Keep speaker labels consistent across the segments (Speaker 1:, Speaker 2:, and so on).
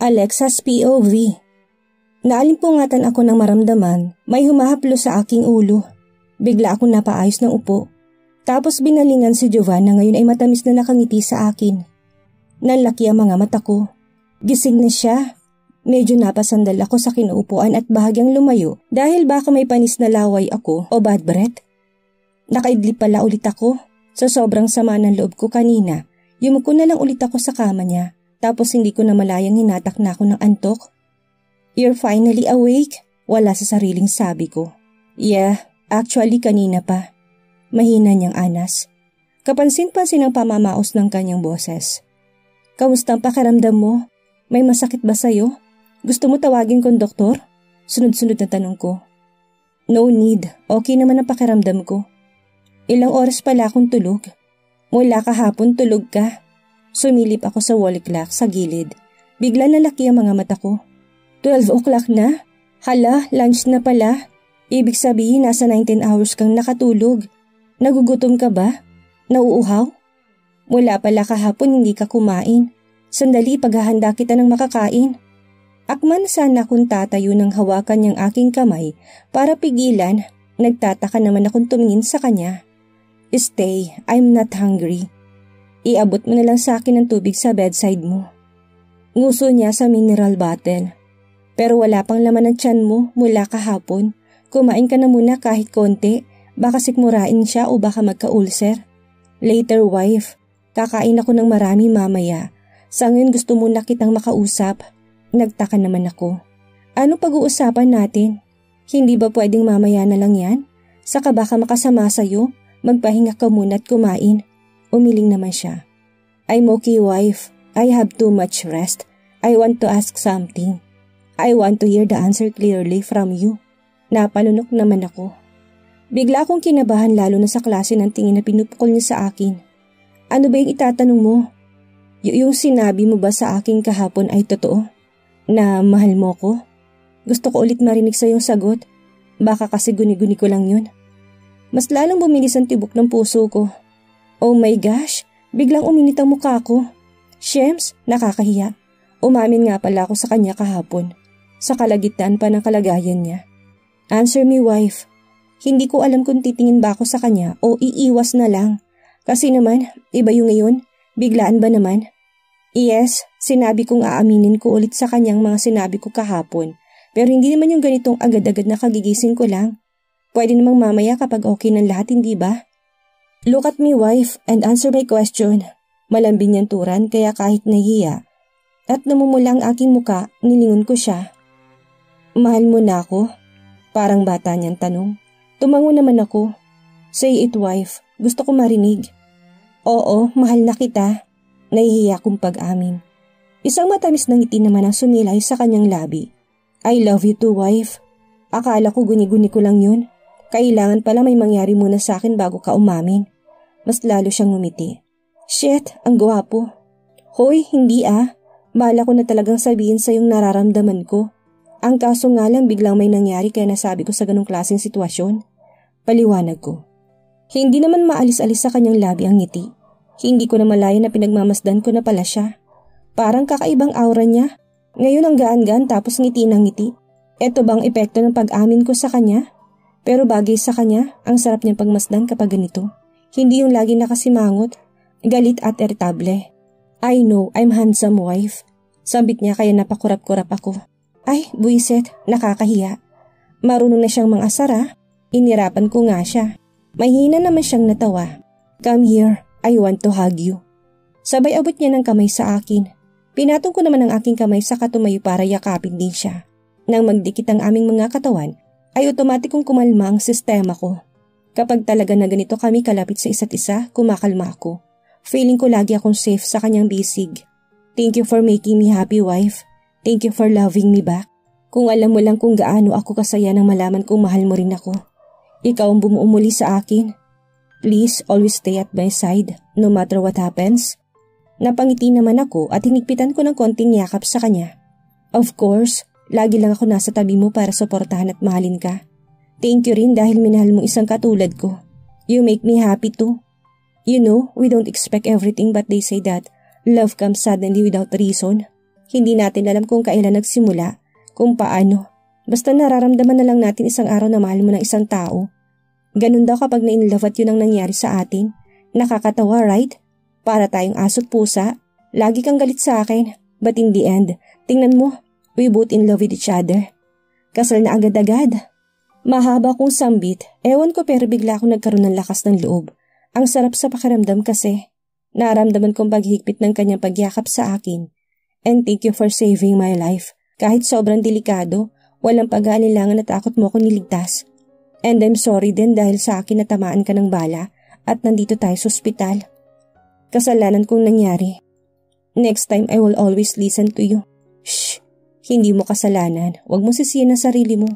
Speaker 1: Alexa's POV. Naalimpungatan ako ng maramdaman, may humahaplo sa aking ulo. Bigla akong napaayos ng upo. Tapos binalingan si Jovan na ngayon ay matamis na nakangiti sa akin. Nanlaki ang mga mata ko. Gising na siya. Medyo napasandal ako sa kinuupuan at bahagyang lumayo dahil baka may panis na laway ako o bad breath. Nakaidlip pala ulit ako. Sa sobrang sama ng loob ko kanina, yumuko na lang ulit ako sa kama niya. Tapos hindi ko na malayang hinatak na ako ng antok. "You're finally awake?" Wala sa sariling sabi ko. "Yeah, actually kanina pa." Mahina niyang anas. Kapansin-pansin ang pamamaos ng kanyang boses. "Kamusta ang pakiramdam mo? May masakit ba sa'yo? Gusto mo tawagin kong doktor?" Sunod-sunod na tanong ko. "No need, okay naman ang pakiramdam ko." "Ilang oras pala akong tulog?" "Mula kahapon tulog ka." Sumilip ako sa wall clock sa gilid. Bigla nalaki ang mga mata ko. 12 o'clock na? Hala, lunch na pala. Ibig sabihin nasa 19 hours kang nakatulog. Nagugutom ka ba? Nauuhaw? Mula pala kahapon hindi ka kumain. Sandali, paghahanda kita ng makakain. Akman sana akong tatayo ng hawakan niyang aking kamay para pigilan. Nagtataka naman akong tumingin sa kanya. "Stay, I'm not hungry." "Iabot mo na lang sa akin ng tubig sa bedside mo." Nguso niya sa mineral bottle. "Pero wala pang laman ng tiyan mo mula kahapon. Kumain ka na muna kahit konti. Baka sikmurain siya o baka magka-ulcer." "Later, wife. Kakain ako ng marami mamaya. Sa ngayon gusto muna kitang makausap." Nagtaka naman ako. "Ano pag-uusapan natin? Hindi ba pwedeng mamaya na lang yan? Saka baka makasama sa'yo. Magpahinga ka muna at kumain." Umiling naman siya. "I'm okay, wife. I have too much rest. I want to ask something. I want to hear the answer clearly from you." Napalunok naman ako. Bigla akong kinabahan lalo na sa klase ng tingin na pinupukol niya sa akin. "Ano ba yung itatanong mo? Yung sinabi mo ba sa akin kahapon ay totoo? Na mahal mo ko? Gusto ko ulit marinig sa iyong sagot. Baka kasi guni-guni ko lang yun." Mas lalong bumilis ang tibok ng puso ko. Oh my gosh, biglang uminit ang mukha ko. Shems, nakakahiya. Umamin nga pala ako sa kanya kahapon. Sa kalagitnaan pa ng kalagayan niya. "Answer me, wife. Hindi ko alam kung titingin ba ako sa kanya o iiwas na lang. Kasi naman, iba yung ngayon. Biglaan ba naman?" "Yes, sinabi kong aaminin ko ulit sa kanyang mga sinabi ko kahapon. Pero hindi naman yung ganitong agad-agad na kagigising ko lang. Pwede namang mamaya kapag okay ng lahat, hindi ba?" "Look at me, wife, and answer my question." Malambing niyang turan kaya kahit nahiya at namumula ang aking muka, nilingon ko siya. "Mahal mo na ako?" Parang bata niyang tanong. Tumango naman ako. "Say it, wife. Gusto ko marinig." "Oo, mahal na kita." Nahihiya kong pag-amin. Isang matamis na ngiti naman ang sumilay sa kanyang labi. "I love you too, wife. Akala ko guni-guni ko lang yun. Kailangan pala may mangyari muna sa akin bago ka umamin." Mas lalo siyang ngumiti. "Shit, ang gwapo." "Hoy, hindi ah. Bala ko na talagang sabihin sa yung nararamdaman ko. Ang kaso nga lang biglang may nangyari kaya nasabi ko sa ganong klaseng sitwasyon." Paliwanag ko. Hindi naman maalis-alis sa kanyang labi ang ngiti. Hindi ko na malaya na pinagmamasdan ko na pala siya. Parang kakaibang aura niya. Ngayon ang gaan-gaan tapos ngiti ng ngiti. Ito bang epekto ng pag-amin ko sa kanya? Pero bagay sa kanya, ang sarap niyang pagmasdan kapag ganito. Hindi yung lagi nakasimangot, galit at irritable. "I know, I'm handsome, wife." Sambit niya kaya napakurap-kurap ako. Ay, buisit, nakakahiya. Marunong na siyang mangasara. Inirapan ko nga siya. Mahina naman siyang natawa. "Come here, I want to hug you." Sabay abot niya ng kamay sa akin. Pinatong ko naman ang aking kamay sa katumayo para yakapin din siya. Nang magdikit ang aming mga katawan, ay otomatikong kumalma ang sistema ko. Kapag talaga na ganito kami kalapit sa isa't isa, kumakalma ako. Feeling ko lagi akong safe sa kanyang bisig. "Thank you for making me happy, wife. Thank you for loving me back. Kung alam mo lang kung gaano ako kasaya nang malaman kong mahal mo rin ako. Ikaw ang bumuo muli sa akin. Please always stay at my side, no matter what happens." Napangiti naman ako at hinigpitan ko ng konting yakap sa kanya. "Of course, lagi lang ako nasa tabi mo para suportahan at mahalin ka. Thank you rin dahil minahal mo isang katulad ko. You make me happy too. You know, we don't expect everything but they say that love comes suddenly without reason. Hindi natin alam kung kailan nagsimula, kung paano. Basta nararamdaman na lang natin isang araw na mahal mo ng isang tao. Ganun daw kapag na-inlove at yun ang nangyari sa atin. Nakakatawa, right? Para tayong aso't pusa. Lagi kang galit sa akin. But in the end, tingnan mo, we both in love with each other. Kasal na agad-agad. Mahaba kong sambit, ewan ko pero bigla akong nagkaroon ng lakas ng loob. Ang sarap sa pakiramdam kasi. Naramdaman kong paghigpit ng kanyang pagyakap sa akin. And thank you for saving my life. Kahit sobrang delikado, walang pag-aalilangan at takot mo ko niligtas. And I'm sorry din dahil sa akin natamaan ka ng bala at nandito tayo sa ospital. Kasalanan kong nangyari. Next time I will always listen to you. Shh! Hindi mo kasalanan. Huwag mo sisihin ang sarili mo.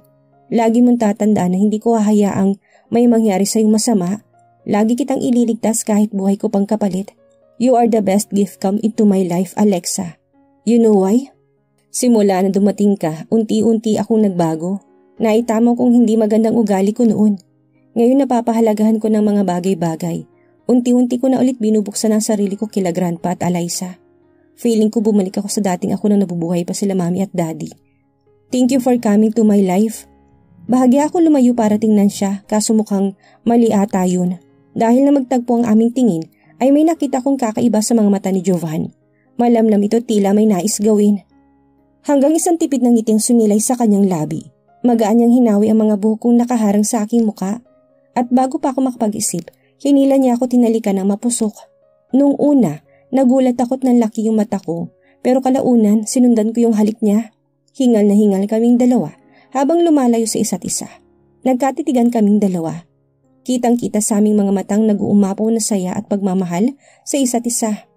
Speaker 1: Lagi mong tatandaan na hindi ko hahayaang may mangyari sa'yong masama. Lagi kitang ililigtas kahit buhay ko pang kapalit. You are the best gift come into my life, Alexa. You know why? Simula na dumating ka, unti-unti akong nagbago. Naitama kong hindi magandang ugali ko noon. Ngayon napapahalagahan ko ng mga bagay-bagay. Unti-unti ko na ulit binubuksan ang sarili ko kila Grandpa at Eliza. Feeling ko bumalik ako sa dating ako na nabubuhay pa sila Mami at Daddy. Thank you for coming to my life. Bahagya ako lumayo para tingnan siya kaso mukhang mali ata yun. Dahil na magtagpo ang aming tingin ay may nakita kong kakaiba sa mga mata ni Jovan. Malamlam ito tila may nais gawin. Hanggang isang tipid ng ngiting sumilay sa kanyang labi. Magaan niyang hinawi ang mga buhok kong nakaharang sa aking muka. At bago pa ako makapag-isip, hinila niya ako tinalikan ng mapusok. Nung una, nagulat ako't nanlaki yung mata ko. Pero kalaunan, sinundan ko yung halik niya. Hingal na hingal kaming dalawa habang lumalayo sa isa't isa. Nagkatitigan kaming dalawa. Kitang-kita sa aming mga matang nag-uumapaw na saya at pagmamahal sa isa't isa.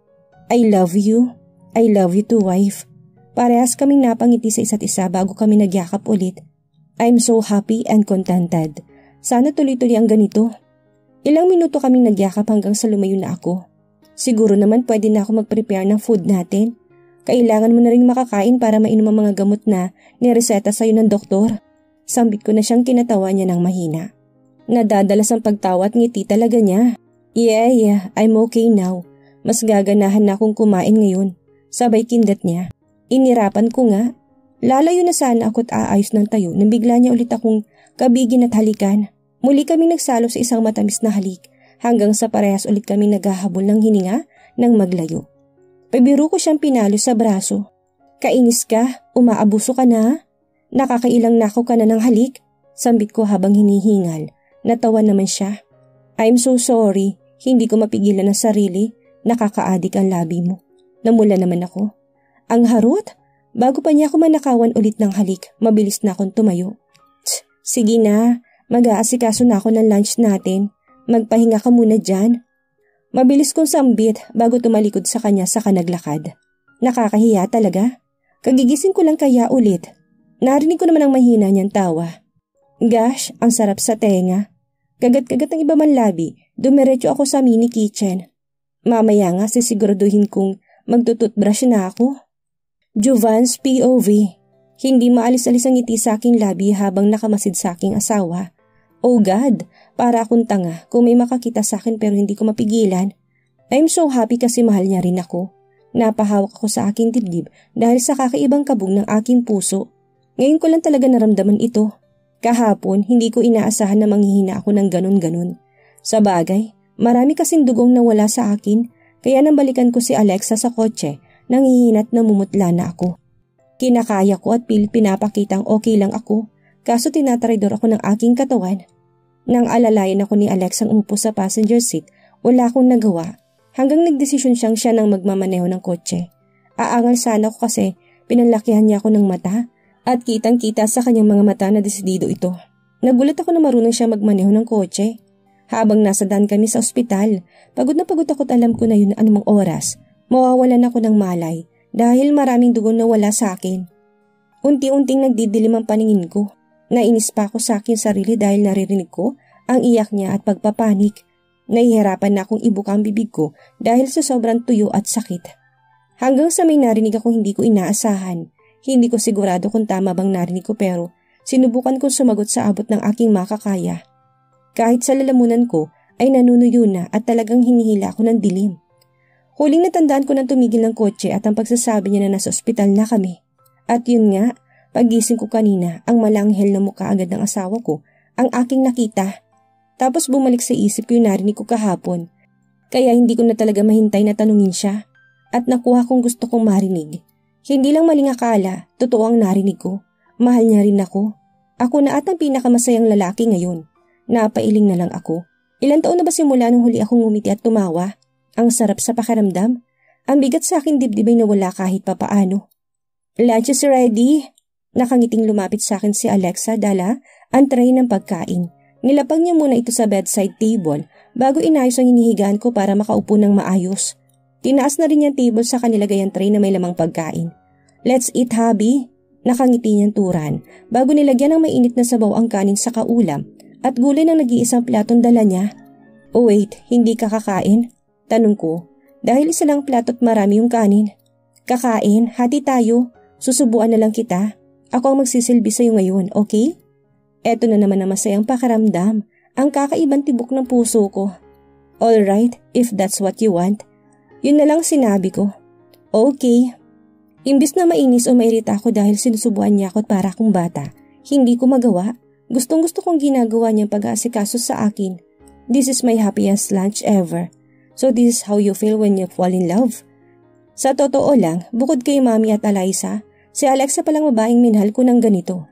Speaker 1: I love you. I love you too, wife. Parehas kaming napangiti sa isa't isa bago kami nagyakap ulit. I'm so happy and contented. Sana tuloy-tuloy ang ganito. Ilang minuto kaming nagyakap hanggang sa lumayo na ako. Siguro naman pwede na ako mag-prepare ng food natin. Kailangan mo na rin makakain para mainom ang mga gamot na nireseta sa'yo ng doktor. Sambit ko na siyang kinatawa niya ng mahina. Nadadalas ang pagtawa at ngiti talaga niya. Yeah, I'm okay now. Mas gaganahan na akong kumain ngayon. Sabay kindat niya. Inirapan ko nga. Lalayo na sana ako't aayos ng tayo nang bigla niya ulit akong kabigin at halikan. Muli kaming nagsalo sa isang matamis na halik hanggang sa parehas ulit kaming naghahabol ng hininga nang maglayo. Pabiro ko siyang pinalo sa braso. Kainis ka? Umaabuso ka na? Nakakailang nako ka na ng halik? Sambit ko habang hinihingal. Natawa naman siya. I'm so sorry. Hindi ko mapigilan ang sarili. Nakakaadik ang labi mo. Namula naman ako. Ang harot? Bago pa niya ako manakawan ulit ng halik, mabilis na akong tumayo. Sige na, mag-aasikaso na ako ng lunch natin. Magpahinga ka muna dyan. Mabilis kong sambit bago tumalikod sa kanya sa kanaglakad. Nakakahiya talaga. Kagigising ko lang kaya ulit. Narinig ko naman ang mahina niyang tawa. Gosh, ang sarap sa tenga. Kagat-kagat ng iba man labi, dumiretso ako sa mini kitchen. Mamaya nga sisiguraduhin kong magtututbrush na ako. Jovan's POV. Hindi maalis-alis ang ngiti sa aking labi habang nakamasid sa aking asawa. Oh God, para akong tanga kung may makakita sa akin pero hindi ko mapigilan. I'm so happy kasi mahal niya rin ako. Napahawak ako sa aking dibdib dahil sa kakaibang kabog ng aking puso. Ngayon ko lang talaga naramdaman ito. Kahapon, hindi ko inaasahan na manghihina ako ng ganun-ganun. Sa bagay, marami kasing dugong nawala sa akin kaya nang balikan ko si Alexa sa kotse, nangihinat na mumutla na ako. Kinakaya ko at pilit pinapakitang okay lang ako kaso tinatraidor ako ng aking katawan. Nang alalayan ako ni Alexa ang umupo sa passenger seat, wala akong nagawa hanggang nagdesisyon siyang siya nang magmamaneho ng kotse. Aangal sana ko kasi pinanlakihan niya ako ng mata at kitang-kita sa kanyang mga mata na desidido ito. Nagulat ako na marunong siya magmaneho ng kotse. Habang nasa daan kami sa ospital, pagod na pagod ako't alam ko na yun anumang oras. Mawawalan ako ng malay dahil maraming dugo na wala sa akin. Unti-unting nagdidilim ang paningin ko. Nainis pa ako sa akin sarili dahil naririnig ko ang iyak niya at pagpapanik. Nahihirapan na akong ibuka ang bibig ko dahil sa sobrang tuyo at sakit. Hanggang sa may narinig akong hindi ko inaasahan. Hindi ko sigurado kung tama bang narinig ko pero sinubukan kong sumagot sa abot ng aking makakaya. Kahit sa lalamunan ko ay nanunuyo na at talagang hinihila ako ng dilim. Huling natandaan ko nang tumigil ng kotse at ang pagsasabi niya na nasa ospital na kami. At yun nga, paggising ko kanina, ang malanghel na mukha agad ng asawa ko ang aking nakita. Tapos bumalik sa isip ko yung narinig ko kahapon. Kaya hindi ko na talaga mahintay na tanungin siya. At nakuha kong gusto kong marinig. Hindi lang maling akala, totoo ang narinig ko. Mahal niya rin ako. Ako na at ang pinakamasayang lalaki ngayon. Napailing na lang ako. Ilang taon na ba simula nung huli akong ngumiti at tumawa? Ang sarap sa pakiramdam. Ang bigat sa aking dibdib ay nawala kahit papaano. Lunch is ready. Nakangiting lumapit sa akin si Alexa dala ang tray ng pagkain. Nilapag niya muna ito sa bedside table bago inayos ang hinihigaan ko para makaupo ng maayos. Tinaas na rin niyang table sa kanilagayang tray na may lamang pagkain. Let's eat, hubby. Nakangiti niyang turan bago nilagyan ng mainit na sabaw ang kanin sa kaulam at gulay ng nag-iisang platong dala niya. Oh wait, hindi ka kakain? Tanong ko, dahil isa lang plato at marami yung kanin. Kakain, hati tayo. Susubuan na lang kita. Ako ang magsisilbi sa'yo ngayon, okay? Eto na naman ang masayang pakiramdam, ang kakaibang tibok ng puso ko. Alright, if that's what you want. Yun na lang sinabi ko. Okay. Imbis na mainis o mairita ako dahil sinusubuan niya ako at para akong bata, hindi ko magawa. Gustong-gusto kong ginagawa niyang pag-aasikaso sa akin. This is my happiest lunch ever. So this is how you feel when you fall in love. Sa totoo lang, bukod kay Mami at Eliza, si Alexa palang babaeng minahal ko ng ganito.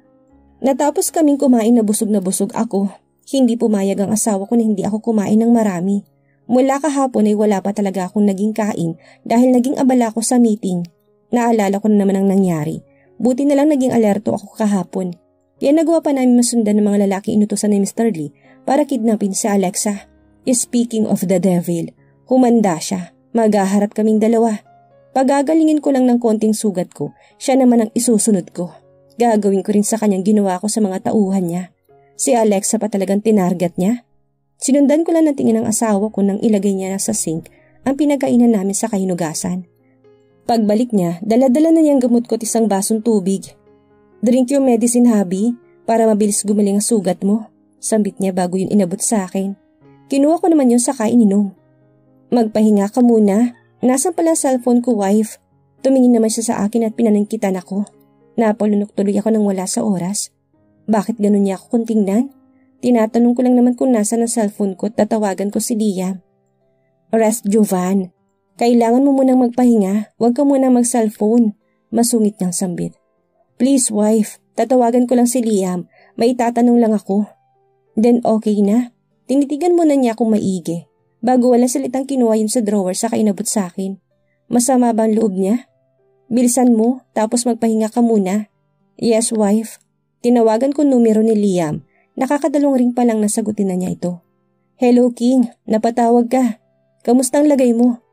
Speaker 1: Natapos kaming kumain na busog ako. Hindi pumayag ang asawa ko na hindi ako kumain ng marami. Mula kahapon ay wala pa talaga akong naging kain dahil naging abala ko sa meeting. Naalala ko na naman ang nangyari. Buti na lang naging alerto ako kahapon. Yan nagawa pa namin masundan ng mga lalaki inutusan ni Mr. Lee para kidnapin si Alexa. Speaking of the devil, humanda siya. Maghaharap kaming dalawa. Pagagalingin ko lang ng konting sugat ko, siya naman ang isusunod ko. Gagawin ko rin sa kanyang ginawa ko sa mga tauhan niya. Si Alexa pa talagang tinarget niya. Sinundan ko lang ng tingin ng asawa ko nang ilagay niya sa sink ang pinagkainan namin sa kahinugasan. Pagbalik niya, dala-dala na niyang gamot ko at isang basong tubig. Drink your medicine, hubby, para mabilis gumaling ang sugat mo. Sambit niya bago yun inabot sa akin. Kinuha ko naman yun sa kaininom. Magpahinga ka muna. Nasaan pala cellphone ko, wife? Tumingin naman siya sa akin at pinanangkitan ako. Napalunok tuloy ako nang wala sa oras. Bakit ganun niya ako kung tingnan? Tinatanong ko lang naman kung nasa ng cellphone ko at tatawagan ko si Liam. Rest, Jovan. Kailangan mo munang magpahinga. Huwag ka munang mag-cellphone. Masungit niyang sambit. Please, wife. Tatawagan ko lang si Liam. May itatanong lang ako. Then okay na. Tinitigan muna niya akong maigi. Bago walang salitang kinuha yun sa drawer sa inabot sa akin. Masama ba ang loob niya? Bilisan mo, tapos magpahinga ka muna. Yes, wife. Tinawagan ko numero ni Liam. Nakakadalawang ring pa lang nasagutin na niya ito. Hello, King. Napatawag ka. Kamusta ang lagay mo?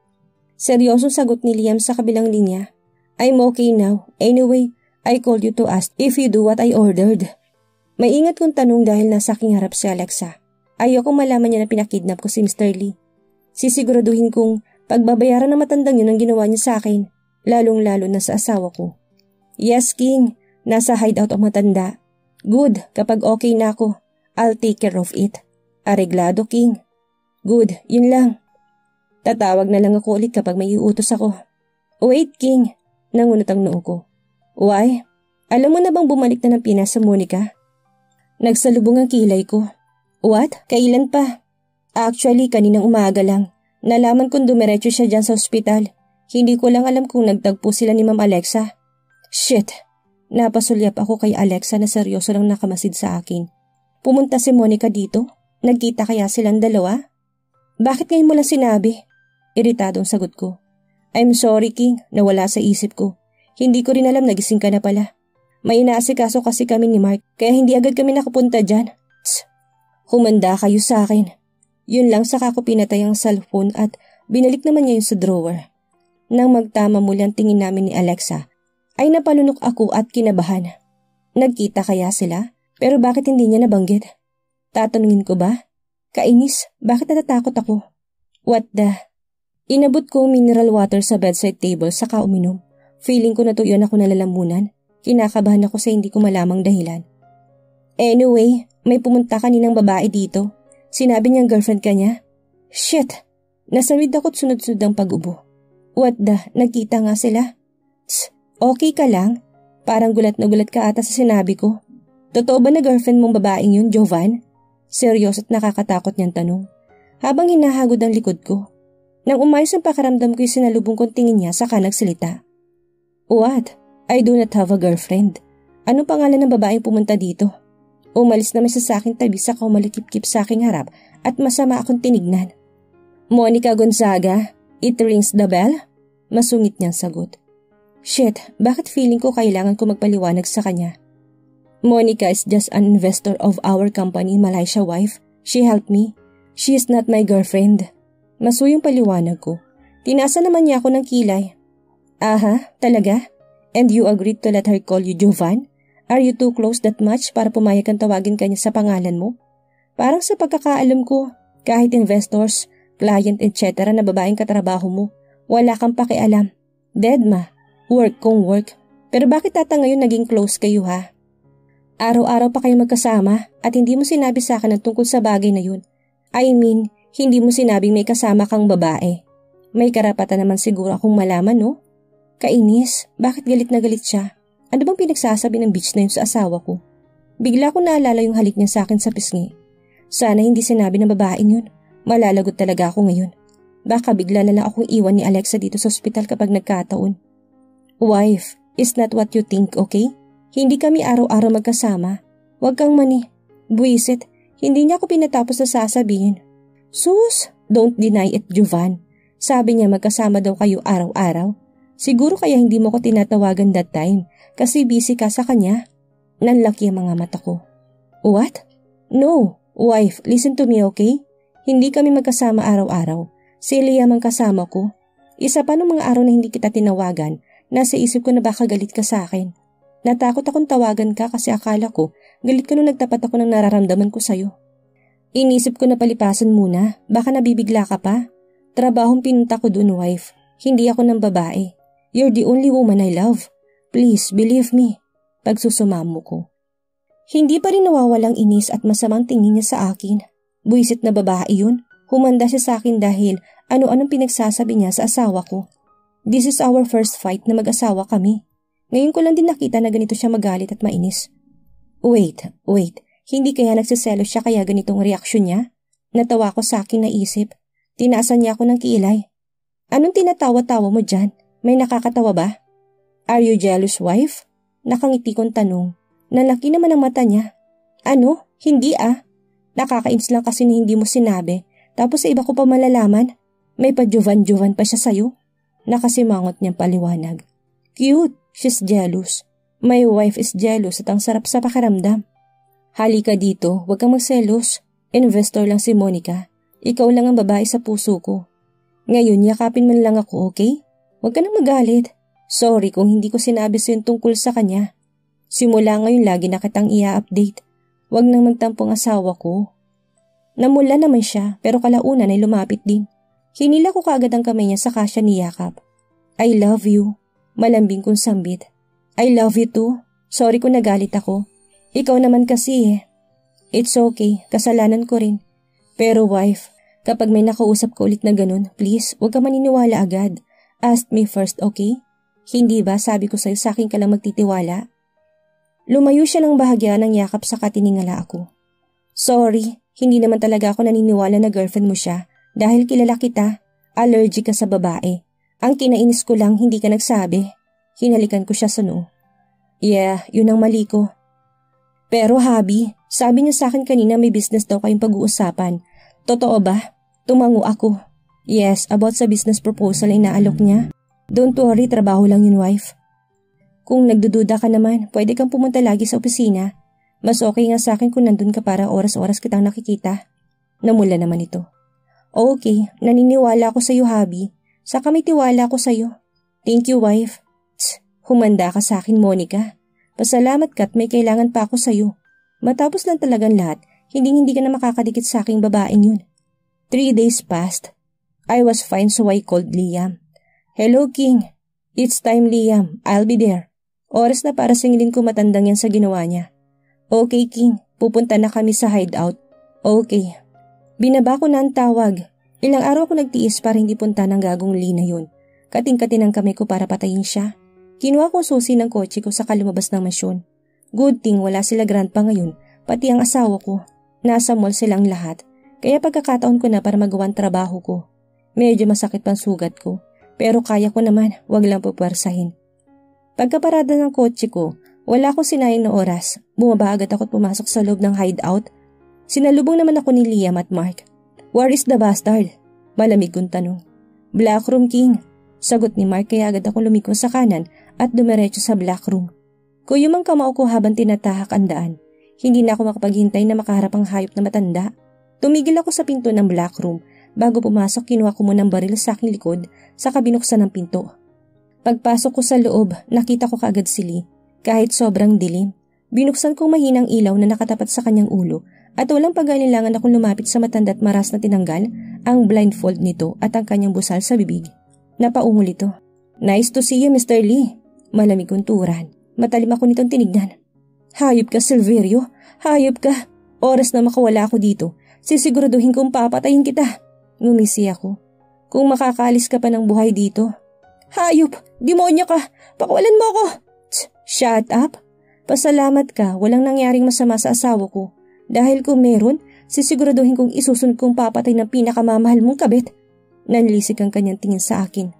Speaker 1: Seryosong sagot ni Liam sa kabilang linya. I'm okay now. Anyway, I called you to ask if you do what I ordered. Maingat kong tanong dahil nasa aking harap si Alexa. Ayokong malaman niya na pinakidnap ko si Mr. Lee. Sisiguraduhin kong pagbabayaran ng matandang yun ang ginawa niya sa akin, lalong-lalo na sa asawa ko. Yes, King. Nasa hideout ang matanda. Good, kapag okay na ako, I'll take care of it. Areglado, King. Good, yun lang. Tatawag na lang ako ulit kapag may iutos ako. Wait, King. Nangunot ang noo ko. Why? Alam mo na bang bumalik na ng Pinas sa Monica? Nagsalubong ang kilay ko. What? Kailan pa? Actually, kaninang umaga lang. Nalaman kong dumiretso siya dyan sa ospital. Hindi ko lang alam kung nagtagpo sila ni Ma'am Alexa. Shit! Napasulyap ako kay Alexa na seryoso lang nakamasid sa akin. Pumunta si Monica dito? Nagkita kaya silang dalawa? Bakit ngayon mo lang sinabi? Iritadong sagot ko. I'm sorry, King. Nawala sa isip ko. Hindi ko rin alam nagising ka na pala. May inaasikaso kasi kami ni Mark kaya hindi agad kami nakapunta dyan. Tss, humanda kayo sa akin. Yun lang saka ko pinatay ang cellphone at binalik naman niya yun sa drawer. Nang magtama muli ang tingin namin ni Alexa, ay napalunok ako at kinabahan. Nagkita kaya sila? Pero bakit hindi niya nabanggit? Tatanungin ko ba? Kainis, bakit natatakot ako? What the? Inabot ko mineral water sa bedside table saka uminom. Feeling ko natuyuan ako na lalamunan. Kinakabahan ako sa hindi ko malamang dahilan. Anyway, may pumunta kaninang babae dito. Sinabi niyang girlfriend ka niya. Shit! Nasawid ako't sunod-sunod ang pag-ubo. What the? Nagkita nga sila? Tss, okay ka lang? Parang gulat na gulat ka ata sa sinabi ko. Totoo ba na girlfriend mong babaeng yun, Jovan? Seryoso at nakakatakot niyang tanong. Habang hinahagod ang likod ko. Nang umayos ang pakaramdam ko yung sinalubong kong tingin niya saka nagsalita. What? I do not have a girlfriend. Anong pangalan ng babaeng pumunta dito? Umalis naman siya sa aking tabi saka umalikip-kip sa aking harap at masama akong tinignan. Monica Gonzaga, it rings the bell? Masungit niyang sagot. Shit, bakit feeling ko kailangan ko magpaliwanag sa kanya? Monica is just an investor of our company, Malaysia wife. She helped me. She is not my girlfriend. Masuyong paliwanag ko. Tinasa naman niya ako ng kilay. Aha, talaga? And you agreed to let her call you Jovan? Are you too close that much para pumayag kang tawagin kanya sa pangalan mo? Parang sa pagkakaalam ko, kahit investors, client, etc. na babaeng katrabaho mo, wala kang pakialam. Deadma, work kung work. Pero bakit tata ngayon naging close kayo ha? Araw-araw pa kayo magkasama at hindi mo sinabi sa akin ang tungkol sa bagay na yun. I mean, hindi mo sinabing may kasama kang babae. May karapatan naman siguro akong malaman, no? Kainis, bakit galit na galit siya? Ano bang pinagsasabi ng bitch na yun sa asawa ko? Bigla ko naalala yung halik niya sa akin sa pisngi. Sana hindi sinabi ng babaeng yun. Malalagot talaga ako ngayon. Baka bigla na lang akong iwan ni Alexa dito sa ospital kapag nagkataon. Wife, is not what you think, okay? Hindi kami araw-araw magkasama. Huwag kang buwisit, hindi niya ako pinatapos na sasabihin. Sus, don't deny it, Jovan. Sabi niya magkasama daw kayo araw-araw. Siguro kaya hindi mo ko tinatawagan that time kasi busy ka sa kanya. Nanlaki ang mga mata ko. What? No, wife, listen to me, okay? Hindi kami magkasama araw-araw. Si Liam ang kasama ko. Isa pa ng mga araw na hindi kita tinawagan, nasa isip ko na baka galit ka sa akin. Natakot akong tawagan ka kasi akala ko galit ka nung nagtapat ako ng nararamdaman ko sa'yo. Inisip ko na palipasan muna, baka nabibigla ka pa. Trabahong pinunta ko dun, wife. Hindi ako ng babae. You're the only woman I love. Please, believe me. Pagsusumamo ko. Hindi pa rin nawawalang inis at masamang tingin niya sa akin. Buisit na babae yun. Humanda siya sa akin dahil ano-anong pinagsasabi niya sa asawa ko. This is our first fight na mag-asawa kami. Ngayon ko lang din nakita na ganito siya magalit at mainis. Wait. Hindi kaya nagsiselo siya kaya ganitong reaksyon niya? Natawa ko sa aking naisip. Tinaasan niya ako ng kilay. Anong tinatawa-tawa mo dyan? May nakakatawa ba? Are you jealous, wife? Nakangiti kong tanong. Nalaki naman ang mata niya. Ano? Hindi ah. Nakakainis lang kasi na hindi mo sinabi. Tapos sa iba ko pa malalaman. May pa-Jovan pa siya sa'yo. Nakasimangot niyang paliwanag. Cute. She's jealous. My wife is jealous at ang sarap sa pakiramdam. Halika dito, huwag kang magselos. Investor lang si Monica. Ikaw lang ang babae sa puso ko. Ngayon, yakapin man lang ako, okay? Huwag ka nang magalit. Sorry kung hindi ko sinabi sa'yo tungkol sa kanya. Simula ngayon lagi na kitang i-update. Huwag nang magtampong asawa ko. Namula naman siya pero kalaunan ay lumapit din. Hinila ko kaagad ang kamay niya saka siya niyakap. I love you. Malambing kong sambit. I love you too. Sorry kung nagalit ako. Ikaw naman kasi eh. It's okay, kasalanan ko rin. Pero wife, kapag may nakausap ko ulit na ganun, please, huwag ka maniniwala agad. Ask me first, okay? Hindi ba sabi ko sa'yo sa akin ka lang magtitiwala? Lumayo siya ng bahagya ng yakap sa katiningala ako. Sorry, hindi naman talaga ako naniniwala na girlfriend mo siya dahil kilala kita. Allergic ka sa babae. Ang kinainis ko lang hindi ka nagsabi. Hinalikan ko siya sa noo. Yeah, yun ang mali ko. Pero Habi, sabi niya sa akin kanina may business daw kayong pag-uusapan. Totoo ba? Tumango ako. Yes, about sa business proposal ay naalok niya. Don't worry, trabaho lang yun, wife. Kung nagdududa ka naman, pwede kang pumunta lagi sa opisina. Mas okay nga sa akin kung nandun ka para oras-oras kitang nakikita. Namula naman ito. Okay, naniniwala ako sa iyo, Habi. Saka may tiwala ako sa iyo. Thank you, wife. Tsk, humanda ka sa akin, Monica. Pasalamat ka at may kailangan pa ako sa iyo. Matapos lang talagang lahat, hindi ka na makakadikit sa aking babaeng yun. 3 days passed. I was fine so I called Liam. Hello, King. It's time, Liam. I'll be there. Oras na para singilin ko matandang yan sa ginawa niya. Okay, King. Pupunta na kami sa hideout. Okay. Binaba ko na ang tawag. Ilang araw ko nagtiis para hindi punta ng gagong Lina yun. Kating-katin ang kamay ko para patayin siya. Kinuha ko susi ng kotse ko saka lumabas ng mansyon. Good thing wala sila grandpa ngayon, pati ang asawa ko. Nasa mall silang lahat, kaya pagkakataon ko na para magawan trabaho ko. Medyo masakit pang sugat ko, pero kaya ko naman, wag lang pupwersahin. Pagkaparada ng kotse ko, wala akong sinayang na oras. Bumaba agad ako at pumasok sa loob ng hideout. Sinalubong naman ako ni Liam at Mark. Where is the bastard? Malamig kong tanong. Black room, King. Sagot ni Mark, kaya agad ako lumiko sa kanan at dumiretso sa black room. Kuyumang kamao ko habang tinatahak ang daan. Hindi na ako makapaghintay na makaharap ang hayop na matanda. Tumigil ako sa pinto ng black room. Bago pumasok, kinuha ko muna ng baril sa aking likod, saka binuksan ang pinto. Pagpasok ko sa loob, nakita ko kaagad si Lee. Kahit sobrang dilim, binuksan kong mahinang ilaw na nakatapat sa kanyang ulo at walang pag-alinlangan akong lumapit sa matanda at maras na tinanggal ang blindfold nito at ang kanyang busal sa bibig. Napaungol ito. Nice to see you, Mr. Lee. Malamig kong turan. Matalim ako nitong tinignan. Hayop ka, Silverio. Hayop ka. Oras na makawala ako dito. Sisiguraduhin kong papatayin kita. Ngumisi ako. Kung makakaalis ka pa ng buhay dito. Hayop! Demonyo ka! Pakawalan mo ako! Shut up! Pasalamat ka, walang nangyaring masama sa asawa ko. Dahil kung meron, sisiguraduhin kong isusunod kong papatay ng pinakamamahal mong kabit. Nanlisik ang kanyang tingin sa akin.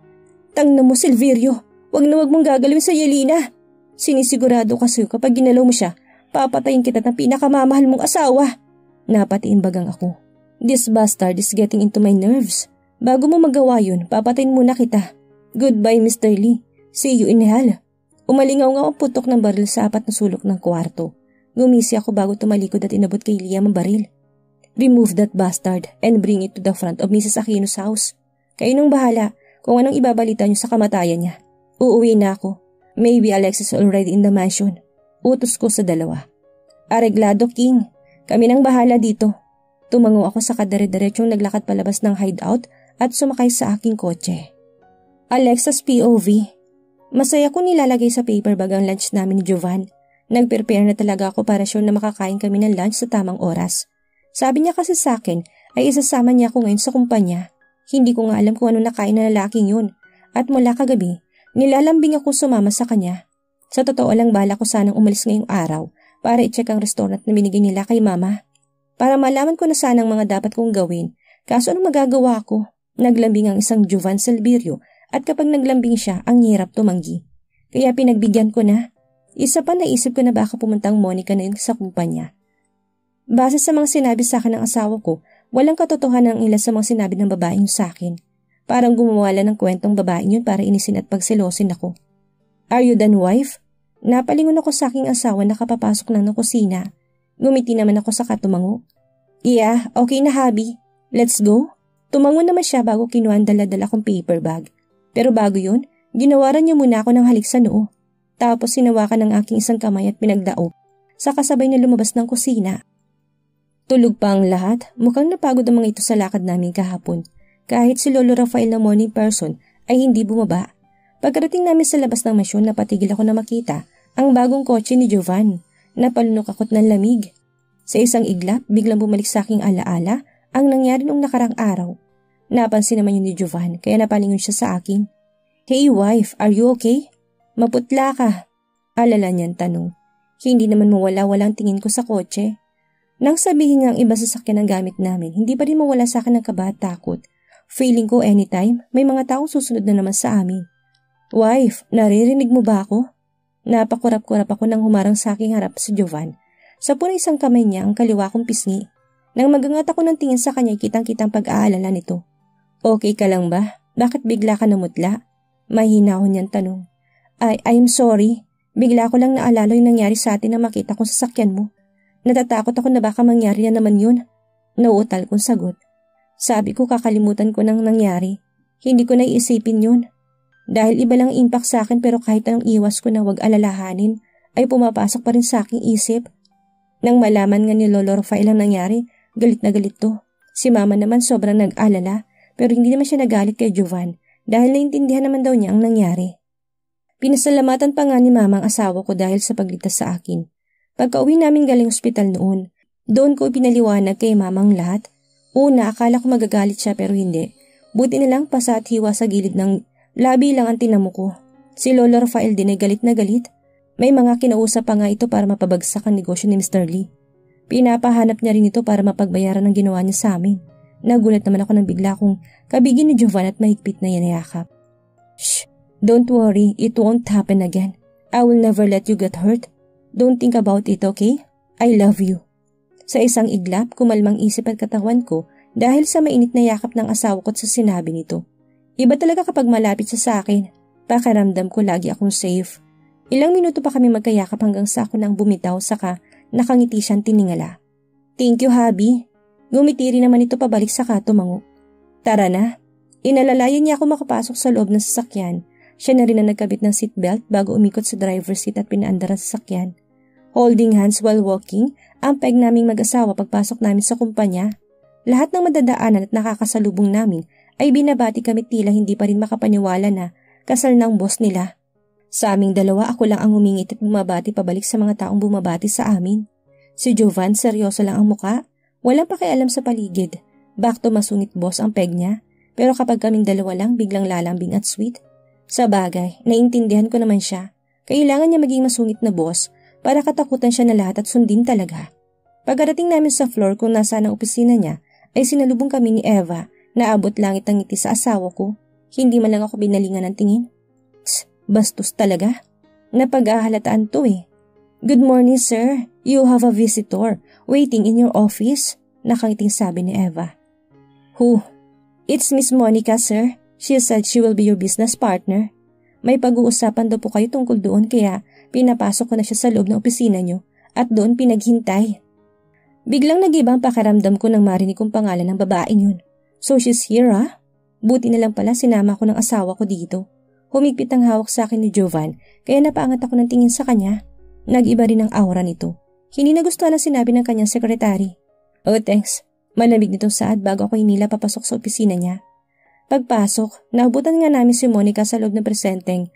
Speaker 1: Tangna mo, Silverio! Wag na wag mong gagalawin sa Yelena! Sinisigurado kasi kapag ginalaw mo siya, papatayin kita ng pinakamamahal mong asawa. Napatiimbagang ako. This bastard is getting into my nerves. Bago mo magawa yun, papatayin muna kita. Goodbye, Mr. Lee. See you in hell. Umalingaw nga ang putok ng baril sa apat na sulok ng kwarto. Ngumisi ako bago tumalikod at inabot kay Liam ang baril. Remove that bastard and bring it to the front of Mrs. Aquino's house. Kayo nang bahala kung anong ibabalita niyo sa kamatayan niya. Uuwi na ako. Maybe Alexis is already in the mansion. Utos ko sa dalawa. Areglado, King. Kami nang bahala dito. Tumango ako sa kadere-derechong naglakad palabas ng hideout at sumakay sa aking kotse. Alexa's POV. Masaya kong nilalagay sa paper bag ang lunch namin ni Jovan. Nag-prepare na talaga ako para sure na makakain kami ng lunch sa tamang oras. Sabi niya kasi sa akin ay isasama niya ako ngayon sa kumpanya. Hindi ko nga alam kung ano nakain na lalaking yun. At mula kagabi, nilalambing ako sumama sa kanya. Sa totoo lang bala ko sanang umalis ngayong araw para i-check ang restaurant na binigay nila kay mama. Para malaman ko na sana ang mga dapat kong gawin. Kaso anong magagawa ko? Naglambing ang isang Jovan Silverio at kapag naglambing siya, ang hirap tumanggi. Kaya pinagbigyan ko na. Isa pa naisip ko na baka pumuntang Monica na yun sa kumpanya. Base sa mga sinabi sa akin ng asawa ko, walang katotohanan ang ilan sa mga sinabi ng babaeng yun sa akin. Parang gumawala ng kwentong babaeng yun para inisin at pagselosin ako. Are you done, wife? Napalingon ako sa aking asawa na kapapasok na ng kusina. Ngumiti naman ako sa katumango. Yeah, okay na hubby. Let's go. Tumango naman siya bago kinuha ang dala-dala kong paper bag. Pero bago yun, ginawaran niya muna ako ng halik sa noo. Tapos sinawakan ng aking isang kamay at pinagdaop. Saka sabay na lumabas ng kusina. Tulog pa ang lahat, mukhang napagod ang mga ito sa lakad namin kahapon. Kahit si Lolo Rafael na morning person ay hindi bumaba. Pagkarating namin sa labas ng mansyon, napatigil ako na makita ang bagong kotse ni Jovan. Napalunok ako't ng lamig. Sa isang iglap, biglang bumalik sa aking alaala ang nangyari noong nakarang araw. Napansin naman yun ni Jovan kaya napalingon siya sa akin. Hey wife, are you okay? Maputla ka. Alala niyang tanong. Hindi naman mawala-walang tingin ko sa kotse. Nang sabihin niya ang iba sasakyan ang gamit namin, hindi pa rin mawala sa akin ng kaba at takot. Feeling ko anytime, may mga taong susunod na naman sa amin. Wife, naririnig mo ba ako? Napakurap-kurap ako nang humarang sa aking harap si Jovan. Sa punay isang kamay niya ang kaliwa kong pisngi. Nang magangat ako ng tingin sa kanya, kitang-kitang pag-aalala nito. Okay ka lang ba? Bakit bigla ka namutla? Mahina ako niyang tanong. I'm sorry. Bigla ko lang naalala yung nangyari sa atin na makita ko sa sakyan mo. Natatakot ako na baka mangyari na naman yun. Nauutal kong sagot. Sabi ko kakalimutan ko nang nangyari. Hindi ko naiisipin yun. Dahil iba lang impact sa akin pero kahit anong iwas ko na wag alalahanin, ay pumapasok pa rin sa aking isip. Nang malaman nga ni Lolo Rafael ang nangyari, galit na galit to. Si mama naman sobrang nag-alala pero hindi naman siya nagalit kay Jovan dahil naintindihan naman daw niya ang nangyari. Pinasalamatan pa nga ni mama ang asawa ko dahil sa pagligtas sa akin. Pagka-uwi namin galing ospital noon, doon ko ipinaliwanag kay mamang lahat. Una, akala ko magagalit siya pero hindi. Buti na lang pasa at hiwa sa gilid ng Labi lang ang tinamo ko. Si Lolo Rafael din ay galit na galit. May mga kinausap pa nga ito para mapabagsak ang negosyo ni Mr. Lee. Pinapahanap niya rin ito para mapagbayaran ng ginawa niya sa amin. Nagulat naman ako ng bigla kung kabigin ni Jovan at mahigpit na yanayakap. Shh! Don't worry, it won't happen again. I will never let you get hurt. Don't think about it, okay? I love you. Sa isang iglap, kumalmang isip at katawan ko dahil sa mainit na yakap ng asawa ko sa sinabi nito. Iba talaga kapag malapit siya sa akin. Pakiramdam ko lagi akong safe. Ilang minuto pa kami magkayakap hanggang sa ako nang bumitaw saka nakangiti siyang tiningala. Thank you, hubby. Ngumiti rin naman ito pabalik saka tumango. Tara na. Inalalayan niya ako makapasok sa loob ng sasakyan. Siya na rin ang nagkabit ng seatbelt bago umikot sa driver's seat at pinaandar ang sasakyan. Holding hands while walking, ang peg naming mag-asawa pagpasok namin sa kumpanya. Lahat ng madadaanan at nakakasalubong namin ay binabati kami tila hindi pa rin makapaniwala na kasal ng boss nila. Sa aming dalawa ako lang ang humingit at bumabati pabalik sa mga taong bumabati sa amin. Si Jovan seryoso lang ang muka, walang pakialam sa paligid. Back to masungit boss ang peg niya, pero kapag kaming dalawa lang biglang lalambing at sweet. Sa bagay, naiintindihan ko naman siya. Kailangan niya maging masungit na boss para katakutan siya na lahat at sundin talaga. Pagkarating namin sa floor kung nasaan ang opisina niya, ay sinalubong kami ni Eva na abot langit ang ngiti sa asawa ko. Hindi man lang ako binalingan ng tingin. Bastos talaga. Napag-ahalataan to eh. Good morning, sir. You have a visitor waiting in your office. Nakangiting sabi ni Eva. Who? It's Miss Monica, sir. She said she will be your business partner. May pag-uusapan daw po kayo tungkol doon kaya pinapasok ko na siya sa loob ng opisina niyo at doon pinaghintay. Biglang nag-iba ang pakiramdam ko nang marinig kong pangalan ng babaeng yun. So she's here, ah? Buti na lang pala sinama ko ng asawa ko dito. Humigpit ang hawak sa akin ni Jovan kaya napaangat ako ng tingin sa kanya. Nag-iba rin ang aura nito. Hindi nagustuhan ang sinabi ng kanyang sekretary. Oh, thanks. Malamig nitong saad bago ako hinila papasok sa opisina niya. Pagpasok, naabutan nga namin si Monica sa loob ng presenteng.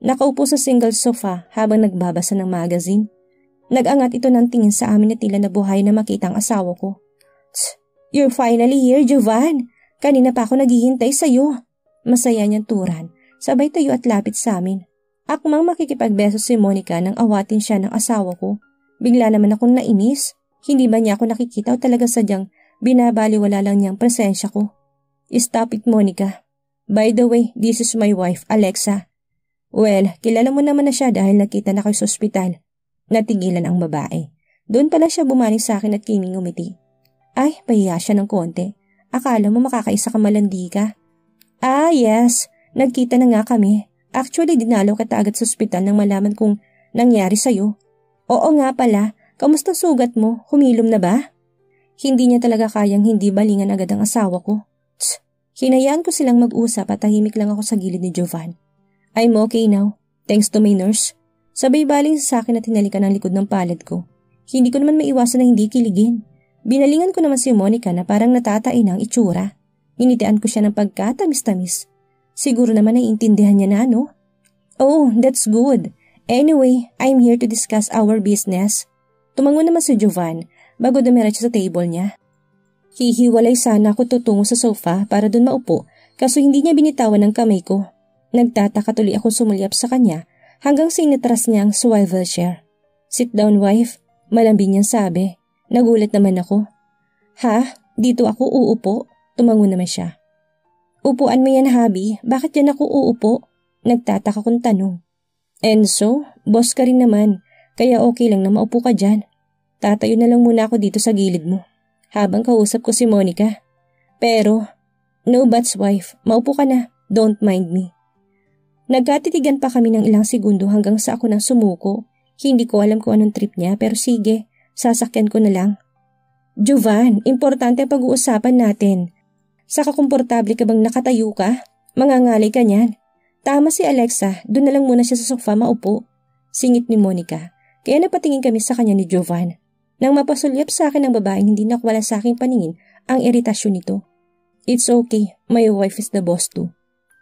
Speaker 1: Nakaupo sa single sofa habang nagbabasa ng magazine. Nag-angat ito ng tingin sa amin na tila nabuhay na makita ang asawa ko. You're finally here, Jovan. Kanina pa ako naghihintay sa'yo. Masaya niyang turan. Sabay tayo at lapit sa amin. Akmang makikipagbeso si Monica nang awatin siya ng asawa ko. Bigla naman akong nainis. Hindi ba niya ako nakikita o talaga sadyang binabaliwala lang niyang presensya ko? Stop it, Monica. By the way, this is my wife, Alexa. Well, kilala mo naman na siya dahil nakita na kayo sa ospital. Natigilan ang babae. Doon pala siya bumani sa akin at kiming umiti. Ay, pahiya siya ng konti. Akala mo makakaisa ka malandi ka? Ah, yes. Nagkita na nga kami. Actually, dinalaw kita agad sa ospital nang malaman kung nangyari sa'yo. Oo nga pala. Kamusta sugat mo? Humilom na ba? Hindi niya talaga kayang hindi balingan agad ang asawa ko. Hinayaan ko silang mag-usap at tahimik lang ako sa gilid ni Jovan. I'm okay now. Thanks to my nurse. Sabay baling sa akin at hinalikan ang likod ng palad ko. Hindi ko naman maiwasan na hindi kiligin. Binalingan ko naman si Monica na parang natatain ang itsura. Initian ko siya ng pagkatamis-tamis. Siguro naman naiintindihan niya na, no? Oh, that's good. Anyway, I'm here to discuss our business. Tumango naman si Jovan bago dumiretso sa table niya. Hihiwalay sana ako tutungo sa sofa para doon maupo kaso hindi niya binitawan ng kamay ko. Nagtataka tuloy akong sumulyap sa kanya hanggang sa inatras niya ang swivel chair. Sit down, wife. Malambing niyang sabi. Nagulat naman ako. Ha? Dito ako uupo? Tumango naman siya. Upuan mo yan, hubby. Bakit yan ako uupo? Nagtataka kong tanong. Enzo, boss ka rin naman. Kaya okay lang na maupo ka dyan. Tatayo na lang muna ako dito sa gilid mo. Habang kausap ko si Monica. Pero, no buts, wife. Maupo ka na. Don't mind me. Nagkatitigan pa kami ng ilang segundo hanggang sa ako nang sumuko. Hindi ko alam kung anong trip niya pero sige, sasakyan ko na lang. Jovan, importante ang pag-uusapan natin. Saka komportable ka bang nakatayo ka? Mangangalay ka niyan. Tama si Alexa, doon na lang muna siya sa sofa maupo. Singit ni Monica. Kaya napatingin kami sa kanya ni Jovan. Nang mapasulyap sa akin ng babaeng hindi nakwala sa aking paningin ang iritasyon nito. It's okay, my wife is the boss too.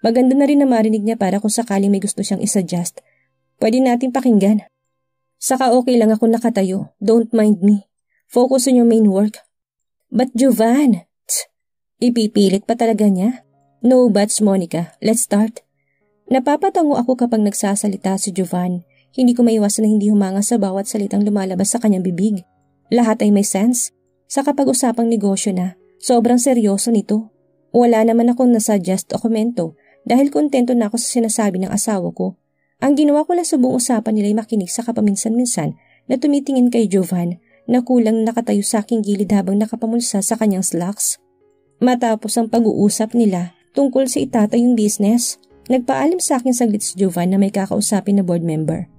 Speaker 1: Maganda na rin na marinig niya para kung sakaling may gusto siyang isuggest. Pwede natin pakinggan. Saka okay lang ako nakatayo, don't mind me. Focus on your main work. But Jovan, ipipilit pa talaga niya? No buts, Monica, let's start. Napapatango ako kapag nagsasalita si Jovan. Hindi ko maiwasan na hindi humanga sa bawat salitang lumalabas sa kanyang bibig. Lahat ay may sense. Sa kapag-usapang negosyo na, sobrang seryoso nito. Wala naman akong nasuggest o komento dahil kontento na ako sa sinasabi ng asawa ko. Ang ginawa ko lang sa buong usapan nila ay makinig sa kapaminsan-minsan na tumitingin kay Jovan na kulang nakatayo sa aking gilid habang nakapamulsa sa kanyang slacks. Matapos ang pag-uusap nila tungkol sa itatay yung business, nagpaalim sa akin saglit si Jovan na may kakausapin na board member.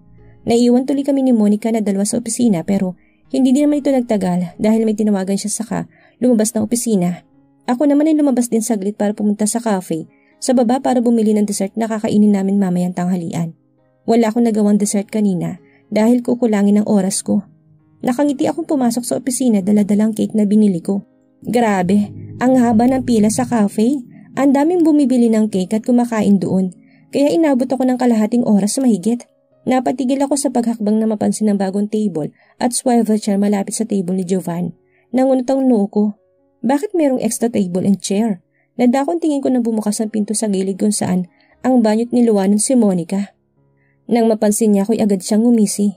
Speaker 1: Naiiwan tuloy kami ni Monica na dalawa sa opisina pero hindi din naman ito nagtagal dahil may tinawagan siya saka lumabas ng opisina. Ako naman ay lumabas din saglit para pumunta sa cafe sa baba para bumili ng dessert na kakainin namin mamayang tanghalian. Wala akong nagawang dessert kanina dahil kukulangin ang oras ko. Nakangiti akong pumasok sa opisina dala-dalang cake na binili ko. Grabe, ang haba ng pila sa cafe. Ang daming bumibili ng cake at kumakain doon kaya inabot ako ng kalahating oras mahigit. Napatigil ako sa paghakbang na mapansin ng bagong table at swivel chair malapit sa table ni Jovan. Nangunot ang noo ko. Bakit merong extra table and chair? Nadakong tingin ko na bumukas ang pinto sa gilid kung saan ang banyo't niluwanan si Monica. Nang mapansin niya ako'y agad siyang ngumisi.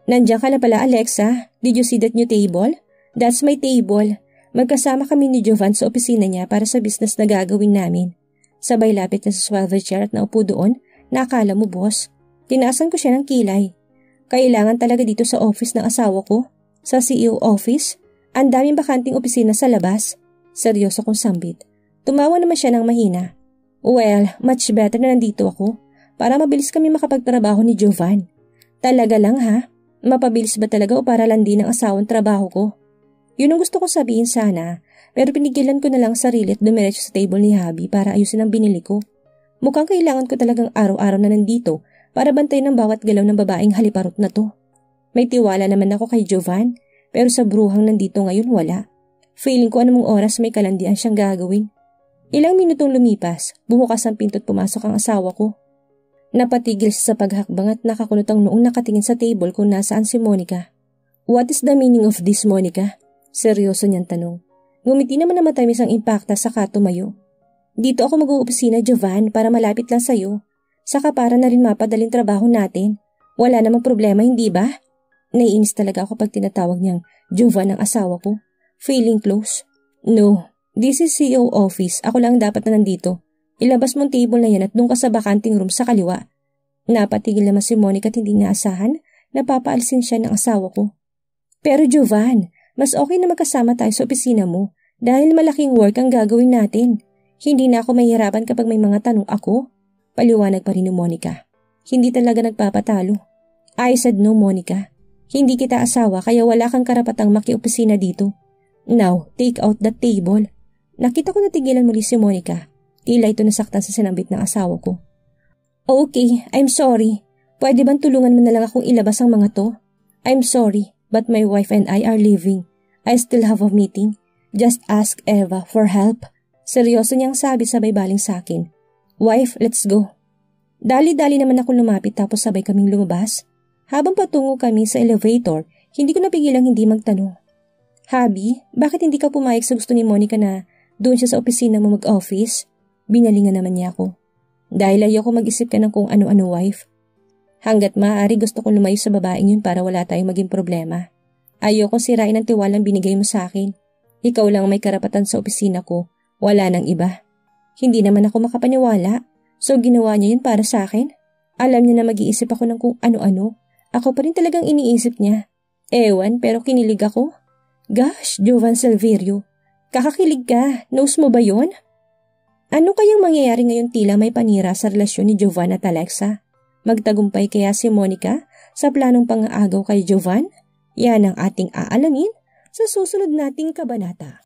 Speaker 1: Nandiyan ka na pala Alexa, did you see that new table? That's my table. Magkasama kami ni Jovan sa opisina niya para sa business na gagawin namin. Sabay lapit na sa swivel chair at naupo doon na akala mo boss. Tinaasan ko siya ng kilay. Kailangan talaga dito sa office ng asawa ko. Sa CEO office, ang daming bakanting opisina sa labas. Seryoso kong sambit. Tumawa naman siya ng mahina. Well, much better na nandito ako para mabilis kami makapagtrabaho ni Jovan. Talaga lang ha? Mapabilis ba talaga o para landi ng asawang trabaho ko? Yun ang gusto ko sabihin sana, pero pinigilan ko na lang sarili at dumiretso sa table ni Habi para ayusin ang binili ko. Mukhang kailangan ko talagang araw-araw na nandito para bantayan ng bawat galaw ng babaeng haliparot na to. May tiwala naman ako kay Jovan, pero sa bruhang nandito ngayon wala. Feeling ko anumang oras may kalandian siyang gagawin. Ilang minutong lumipas, bumukas ang pinto at pumasok ang asawa ko. Napatigil siya sa paghakbang at nakakunot ang noong nakatingin sa table kung nasaan si Monica. What is the meaning of this, Monica? Seryoso niyang tanong. Ngumiti naman na matamis ang impakta saka tumayo. Dito ako mag-uopisina, Jovan, para malapit lang sa'yo. Saka para na rin mapadaling trabaho natin. Wala namang problema, hindi ba? Naiinis talaga ako pag tinatawag niyang Jovan ang asawa ko. Feeling close. No, this is CEO office. Ako lang dapat na nandito. Ilabas mong table na yan at doon ka sa bakanting room sa kaliwa. Napatigil naman si Monica at hindi naasahan na papaalisin siya ng asawa ko. Pero Jovan, mas okay na magkasama tayo sa opisina mo dahil malaking work ang gagawin natin. Hindi na ako mahihirapan kapag may mga tanong ako. Paliwanag pa rin ni Monica. Hindi talaga nagpapatalo. I said no, Monica. Hindi kita asawa kaya wala kang karapatang maki-opisina dito. Now, take out that table. Nakita ko na tigilan muli si Monica. Tila ito nasaktan sa sinambit ng asawa ko. Okay, I'm sorry. Pwede bang tulungan mo na lang akong ilabas ang mga to? I'm sorry, but my wife and I are leaving. I still have a meeting. Just ask Eva for help. Seryoso niyang sabi sabay baling sa akin. Wife, let's go. Dali-dali naman ako lumapit tapos sabay kaming lumabas. Habang patungo kami sa elevator, hindi ko napigilang hindi magtanong. Habi, bakit hindi ka pumayag sa gusto ni Monica na doon siya sa opisina mo mag-office? Binalingan naman niya ako. Dahil ayoko mag-isip ka ng kung ano-ano, wife. Hanggat maaari gusto kong lumayo sa babaeng yun para wala tayong maging problema. Ayoko sirain ang tiwalang binigay mo sa akin. Ikaw lang may karapatan sa opisina ko. Wala nang iba. Hindi naman ako makapaniwala. So ginawa niya yun para sa akin? Alam niya na mag-iisip ako ng kung ano-ano. Ako pa rin talagang iniisip niya. Ewan, pero kinilig ako. Gosh, Jovan Silverio. Kakakilig ka. Knows mo ba yon? Ano kayang mangyayari ngayon tila may panira sa relasyon ni Jovan at Alexa? Magtagumpay kaya si Monica sa planong pang-aagaw kay Jovan? Yan ang ating aalamin sa susunod nating kabanata.